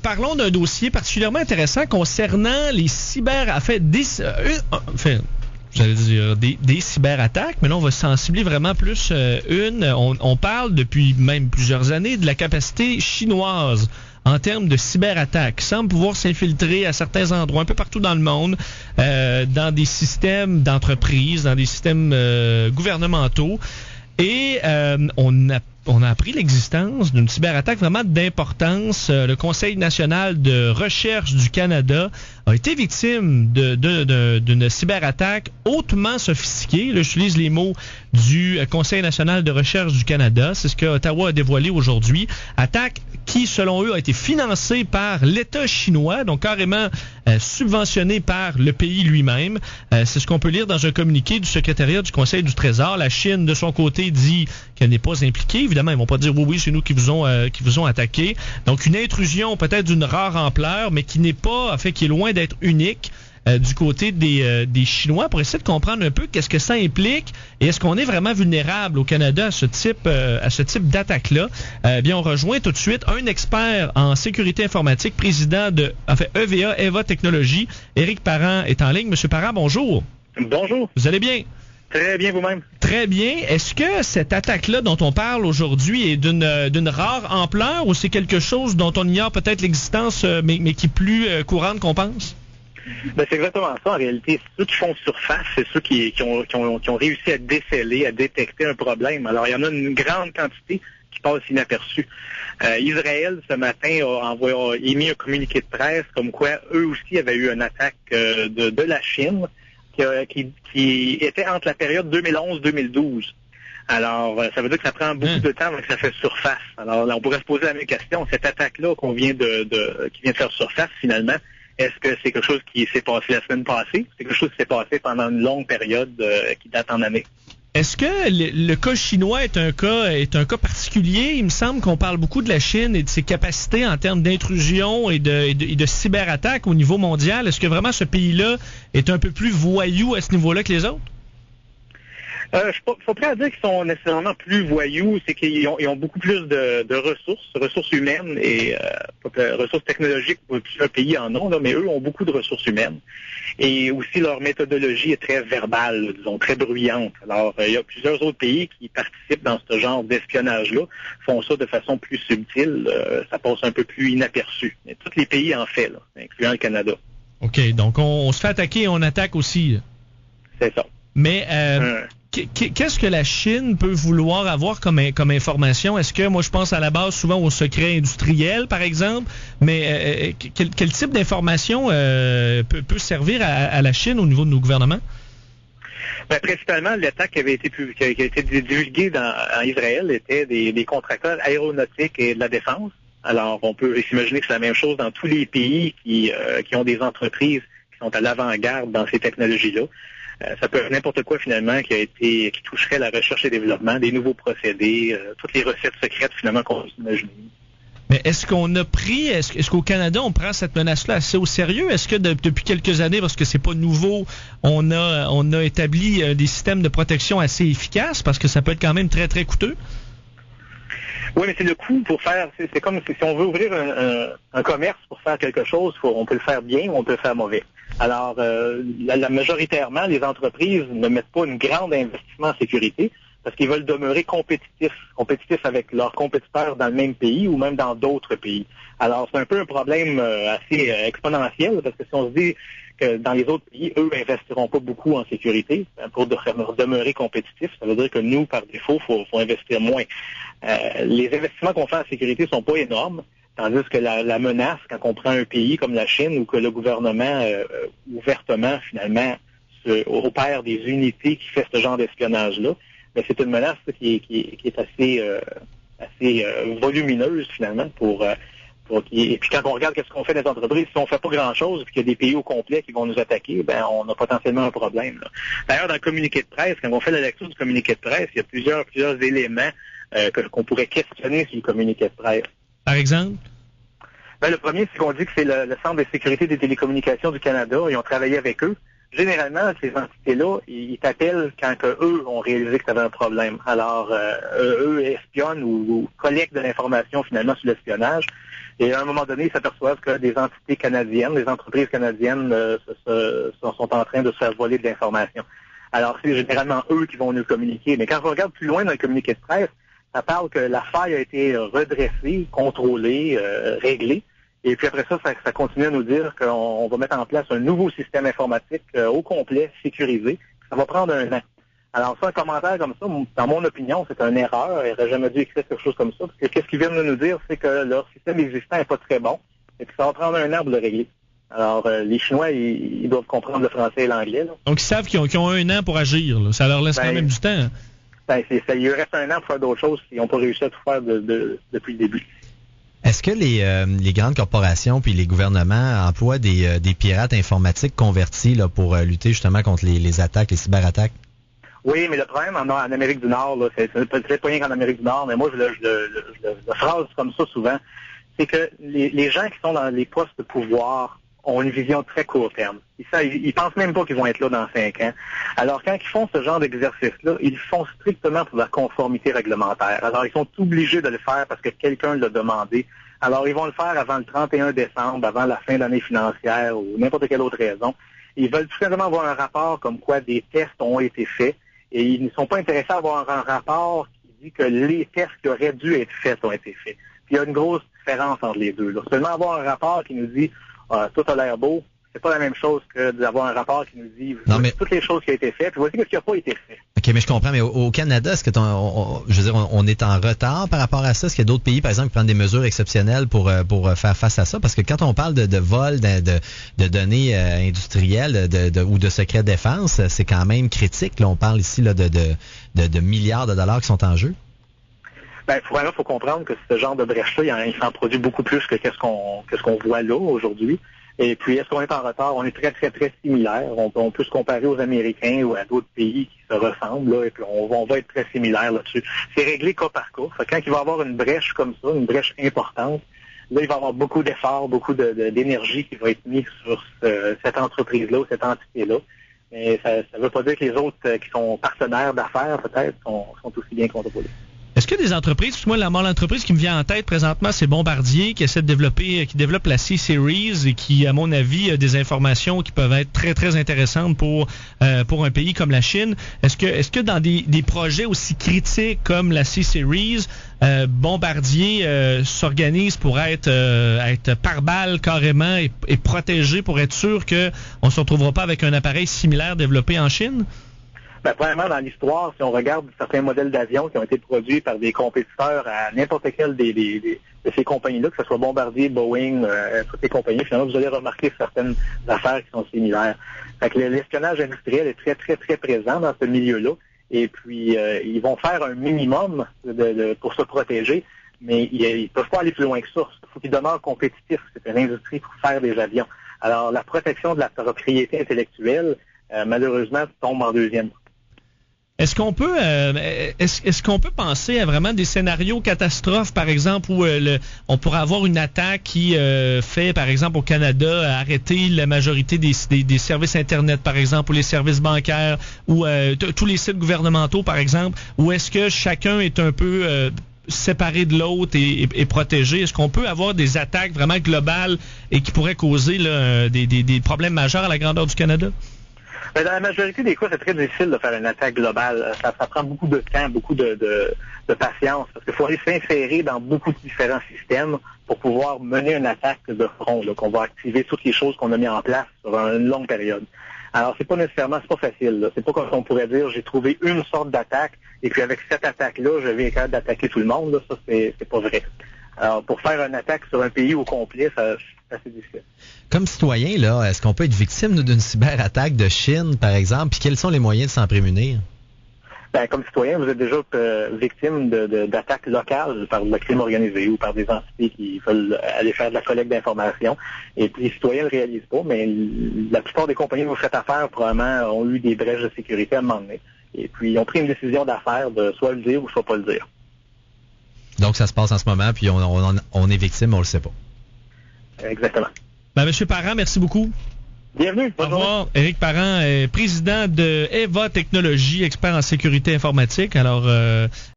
Parlons d'un dossier particulièrement intéressant concernant les des cyberattaques, mais là, on va cibler vraiment plus une. On parle depuis même plusieurs années de la capacité chinoise en termes de cyberattaques, qui semble pouvoir s'infiltrer à certains endroits, un peu partout dans le monde, dans des systèmes d'entreprise, dans des systèmes gouvernementaux. Et on a appris l'existence d'une cyberattaque vraiment d'importance. Le Conseil national de recherche du Canada a été victime d'une cyberattaque hautement sophistiquée. Là, j'utilise les mots du Conseil national de recherche du Canada. C'est ce que Ottawa a dévoilé aujourd'hui. Attaque qui, selon eux, a été financée par l'État chinois, donc carrément subventionnée par le pays lui-même. C'est ce qu'on peut lire dans un communiqué du secrétariat du Conseil du Trésor. La Chine, de son côté, dit qu'elle n'est pas impliquée. Évidemment, ils vont pas dire oui, c'est nous qui vous ont attaqué. Donc, une intrusion peut-être d'une rare ampleur, mais qui n'est pas, qui est loin d'être unique du côté des Chinois, pour essayer de comprendre un peu qu'est-ce que ça implique et est-ce qu'on est vraiment vulnérable au Canada à ce type d'attaque-là. On rejoint tout de suite un expert en sécurité informatique, président de EVA Technologies. Éric Parent est en ligne. Monsieur Parent, bonjour. Bonjour. Vous allez bien? Très bien vous-même. Très bien. Est-ce que cette attaque-là dont on parle aujourd'hui est d'une rare ampleur ou c'est quelque chose dont on ignore peut-être l'existence, mais qui est plus courante qu'on pense? Ben, c'est exactement ça. En réalité, c'est ceux qui font surface, c'est ceux qui ont réussi à déceler, à détecter un problème. Alors, il y en a une grande quantité qui passe inaperçue. Israël, ce matin, a émis un communiqué de presse comme quoi eux aussi avaient eu une attaque de la Chine qui était entre la période 2011-2012. Alors, ça veut dire que ça prend beaucoup de temps avant que ça fait surface. Alors, là, on pourrait se poser la même question. Cette attaque-là qui vient de faire surface, finalement, est-ce que c'est quelque chose qui s'est passé la semaine passée? C'est quelque chose qui s'est passé pendant une longue période qui date en années. Est-ce que le cas chinois est un cas particulier? Il me semble qu'on parle beaucoup de la Chine et de ses capacités en termes d'intrusion et de cyberattaque au niveau mondial. Est-ce que vraiment ce pays-là est un peu plus voyou à ce niveau-là que les autres? Je suis pas prêt à dire qu'ils sont nécessairement plus voyous, c'est qu'ils ont beaucoup plus de ressources humaines et ressources technologiques, plusieurs pays en ont, là, mais eux ont beaucoup de ressources humaines. Et aussi leur méthodologie est très verbale, disons, très bruyante. Alors, il y a plusieurs autres pays qui participent dans ce genre d'espionnage-là, font ça de façon plus subtile, ça passe un peu plus inaperçu. Mais tous les pays en font, là, incluant le Canada. OK, donc on se fait attaquer et on attaque aussi. Là. C'est ça. Mais qu'est-ce que la Chine peut vouloir avoir comme information? Est-ce que, moi je pense à la base souvent au secret industriel, par exemple, mais quel type d'information peut servir à la Chine au niveau de nos gouvernements? Ben, principalement, l'attaque qui a été divulguée en Israël était des contracteurs aéronautiques et de la défense. Alors, on peut s'imaginer que c'est la même chose dans tous les pays qui ont des entreprises qui sont à l'avant-garde dans ces technologies-là. Ça peut être n'importe quoi, finalement, qui toucherait la recherche et développement, des nouveaux procédés, toutes les recettes secrètes, finalement, qu'on peut s'imaginer. Mais est-ce qu'au Canada, on prend cette menace-là assez au sérieux? Est-ce que depuis quelques années, parce que c'est pas nouveau, on a établi des systèmes de protection assez efficaces, parce que ça peut être quand même très, très coûteux? Oui, mais c'est le coût pour faire, c'est comme si on veut ouvrir un commerce pour faire quelque chose, on peut le faire bien ou on peut le faire mauvais. Alors, majoritairement, les entreprises ne mettent pas une grande investissement en sécurité parce qu'ils veulent demeurer compétitifs avec leurs compétiteurs dans le même pays ou même dans d'autres pays. Alors, c'est un peu un problème assez exponentiel parce que si on se dit que dans les autres pays, eux investiront pas beaucoup en sécurité pour demeurer compétitifs, ça veut dire que nous, par défaut, faut investir moins. Les investissements qu'on fait en sécurité sont pas énormes. Tandis que la menace, quand on prend un pays comme la Chine, ou que le gouvernement ouvertement, finalement, opère des unités qui fait ce genre d'espionnage-là, ben, c'est une menace qui est assez volumineuse, finalement, et puis quand on regarde qu'est-ce qu'on fait des entreprises, si on fait pas grand-chose, puis qu'il y a des pays au complet qui vont nous attaquer, ben on a potentiellement un problème. Là. D'ailleurs, dans le communiqué de presse, quand on fait la lecture du communiqué de presse, il y a plusieurs éléments qu'on pourrait questionner sur le communiqué de presse. Par exemple? Ben, le premier, c'est qu'on dit que c'est le Centre de sécurité des télécommunications du Canada. Ils ont travaillé avec eux. généralement, ces entités-là, ils t'appellent quand eux ont réalisé que tu avais un problème. Alors, eux espionnent ou collectent de l'information finalement sur l'espionnage. Et à un moment donné, ils s'aperçoivent que des entités canadiennes, des entreprises canadiennes sont en train de se faire voler de l'information. Alors, c'est généralement eux qui vont nous communiquer. Mais quand on regarde plus loin dans le communiqué de presse, ça parle que la faille a été redressée, contrôlée, réglée. Et puis après ça continue à nous dire qu'on va mettre en place un nouveau système informatique au complet, sécurisé. Ça va prendre un an. Alors ça, un commentaire comme ça, dans mon opinion, c'est une erreur. Il n'aurait jamais dû écrire quelque chose comme ça. Parce que qu'est-ce qu'ils viennent de nous dire, c'est que leur système existant n'est pas très bon et que ça va prendre un an pour le régler. Alors, les Chinois, ils doivent comprendre le français et l'anglais. Là. Donc, ils savent qu'ils ont un an pour agir. Là. Ça leur laisse quand même du temps. Il leur reste un an pour faire d'autres choses s'ils n'ont pas réussi à tout faire depuis le début. Est-ce que les grandes corporations puis les gouvernements emploient des pirates informatiques convertis là, pour lutter justement contre les attaques, les cyberattaques? Oui, mais le problème en Amérique du Nord, là, c'est peut-être pas rien qu'en Amérique du Nord, mais moi je le phrase comme ça souvent, c'est que les gens qui sont dans les postes de pouvoir ont une vision très court terme. Ils pensent même pas qu'ils vont être là dans 5 ans. Alors, quand ils font ce genre d'exercice-là, ils le font strictement pour la conformité réglementaire. Alors, ils sont obligés de le faire parce que quelqu'un l'a demandé. Alors, ils vont le faire avant le 31 décembre, avant la fin de l'année financière ou n'importe quelle autre raison. Ils veulent tout simplement avoir un rapport comme quoi des tests ont été faits et ils ne sont pas intéressés à avoir un rapport qui dit que les tests qui auraient dû être faits ont été faits. Puis, il y a une grosse différence entre les deux. Là. Seulement avoir un rapport qui nous dit tout a l'air beau, c'est pas la même chose que d'avoir un rapport qui nous dit toutes les choses qui ont été faites, puis voici ce qui n'a pas été fait. OK, mais je comprends, mais au Canada, est-ce que on est en retard par rapport à ça? Est-ce qu'il y a d'autres pays, par exemple, qui prennent des mesures exceptionnelles pour faire face à ça? Parce que quand on parle de vol de données industrielles ou de secrets de défense, c'est quand même critique. Là, on parle ici là, de milliards de dollars qui sont en jeu. Ben, il faut comprendre que ce genre de brèche-là, il s'en produit beaucoup plus que qu'est-ce qu'on voit là aujourd'hui. Et puis, est-ce qu'on est en retard? On est très, très, très similaires. On peut se comparer aux Américains ou à d'autres pays qui se ressemblent, là, et puis on va être très similaires là-dessus. C'est réglé cas par cas. Fait que quand il va y avoir une brèche comme ça, une brèche importante, là, il va y avoir beaucoup d'efforts, beaucoup d'énergie qui va être mise sur cette entreprise-là ou cette entité-là. Mais ça ne veut pas dire que les autres qui sont partenaires d'affaires, peut-être, sont aussi bien contrôlés. Est-ce que des entreprises, moi, l'entreprise qui me vient en tête présentement, c'est Bombardier, qui développe la C-Series et qui, à mon avis, a des informations qui peuvent être très, très intéressantes pour un pays comme la Chine. Est-ce que dans des projets aussi critiques comme la C-Series, Bombardier s'organise pour être par balle carrément et protégé pour être sûr qu'on ne se retrouvera pas avec un appareil similaire développé en Chine? Ben, premièrement, dans l'histoire, si on regarde certains modèles d'avions qui ont été produits par des compétiteurs à n'importe quelle de ces compagnies-là, que ce soit Bombardier, Boeing, toutes ces compagnies, finalement, vous allez remarquer certaines affaires qui sont similaires. Fait que l'espionnage industriel est très, très, très présent dans ce milieu-là. Et puis, ils vont faire un minimum pour se protéger, mais ils ne peuvent pas aller plus loin que ça. Il faut qu'ils demeurent compétitifs. C'est une industrie pour faire des avions. Alors, la protection de la propriété intellectuelle, malheureusement, tombe en deuxième. Est-ce qu'on peut penser à vraiment des scénarios catastrophes, par exemple, où on pourrait avoir une attaque qui fait, par exemple, au Canada, arrêter la majorité des services Internet, par exemple, ou les services bancaires, ou tous les sites gouvernementaux, par exemple, ou est-ce que chacun est un peu séparé de l'autre et protégé? Est-ce qu'on peut avoir des attaques vraiment globales et qui pourraient causer là, des problèmes majeurs à la grandeur du Canada? Dans la majorité des cas, c'est très difficile de faire une attaque globale. Ça prend beaucoup de temps, beaucoup de patience, parce qu'il faut aller s'insérer dans beaucoup de différents systèmes pour pouvoir mener une attaque de front, là, qu'on va activer toutes les choses qu'on a mis en place sur une longue période. Alors, c'est pas facile. Là. C'est pas comme on pourrait dire, j'ai trouvé une sorte d'attaque, et puis avec cette attaque-là, je vais être capable d'attaquer tout le monde. Là. Ça, c'est pas vrai. Alors, pour faire une attaque sur un pays au complet, c'est assez difficile. Comme citoyen, là, est-ce qu'on peut être victime d'une cyberattaque de Chine, par exemple, puis quels sont les moyens de s'en prémunir? Ben, comme citoyen, vous êtes déjà victime d'attaques locales par le crime organisé ou par des entités qui veulent aller faire de la collecte d'informations. Et puis, les citoyens ne le réalisent pas, mais la plupart des compagnies que vous faites affaire, probablement, ont eu des brèches de sécurité à un moment donné. Et puis, ils ont pris une décision d'affaire de soit le dire ou soit pas le dire. Donc, ça se passe en ce moment, puis on est victime, on le sait pas. Exactement. Ben, M. Parent, merci beaucoup. Bienvenue. Au revoir. Éric Parent, président de EVA Technologies, expert en sécurité informatique. Alors,